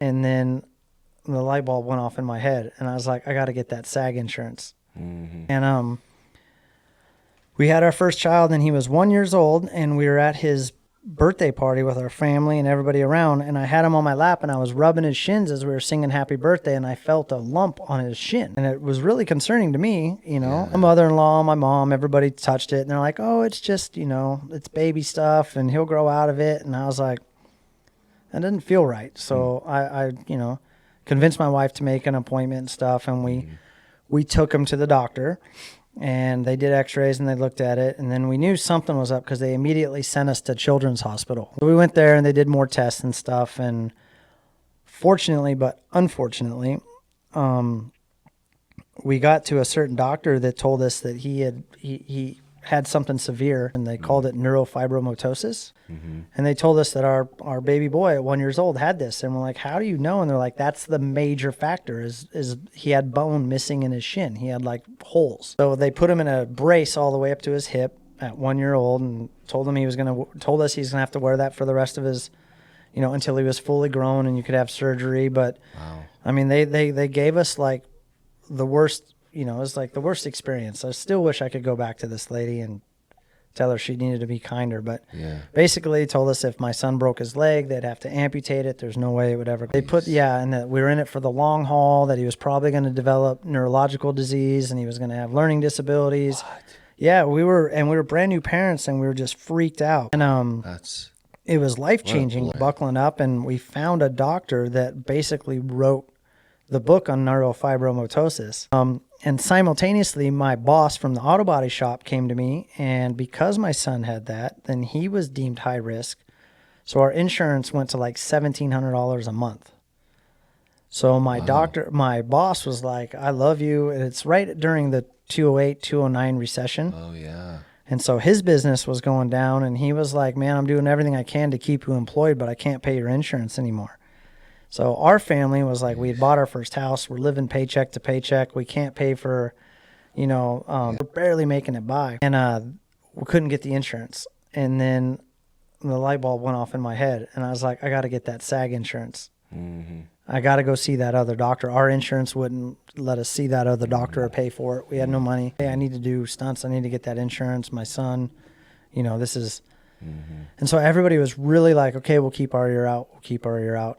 And then the light bulb went off in my head, and I was like, I got to get that SAG insurance. And we had our first child, and he was 1 year old, and we were at his birthday party with our family and everybody around, and I had him on my lap, and I was rubbing his shins as we were singing happy birthday, and I felt a lump on his shin, and it was really concerning to me. My mother-in-law, my mom, everybody touched it, and they're like, oh, it's just, it's baby stuff and he'll grow out of it. And I was like, that didn't feel right. So I convinced my wife to make an appointment and stuff, and we took him to the doctor, and they did x-rays and they looked at it, and then we knew something was up because they immediately sent us to Children's Hospital. So we went there and they did more tests and stuff, and fortunately but unfortunately, we got to a certain doctor that told us that he had something severe, and they called it neurofibromatosis. And they told us that our baby boy at 1 year old had this, and we're like, how do you know? And they're like, that's the major factor is he had bone missing in his shin. He had like holes. So they put him in a brace all the way up to his hip at 1 year old, and told us he's gonna have to wear that for the rest of his, until he was fully grown, and you could have surgery. But wow. I mean, they gave us like the worst, it was like the worst experience. I still wish I could go back to this lady and tell her she needed to be kinder. But basically told us if my son broke his leg, they'd have to amputate it. There's no way it would ever. They put, and that we were in it for the long haul, that he was probably going to develop neurological disease and he was going to have learning disabilities. What? Yeah, we were brand new parents, and we were just freaked out. And it was life-changing, buckling up, and we found a doctor that basically wrote the book on neurofibromatosis. And simultaneously, my boss from the auto body shop came to me, and because my son had that, then he was deemed high risk. So our insurance went to like $1,700 a month. So my boss was like, I love you. And it's right during the 2008, 2009 recession. Oh, yeah. And so his business was going down, and he was like, man, I'm doing everything I can to keep you employed, but I can't pay your insurance anymore. So our family was like, we had bought our first house. We're living paycheck to paycheck. We can't pay for, we're barely making it by. And we couldn't get the insurance. And then the light bulb went off in my head, and I was like, I got to get that SAG insurance. I got to go see that other doctor. Our insurance wouldn't let us see that other doctor or pay for it. We had no money. Hey, I need to do stunts. I need to get that insurance. My son, this is... And so everybody was really like, okay, we'll keep our ear out. We'll keep our ear out.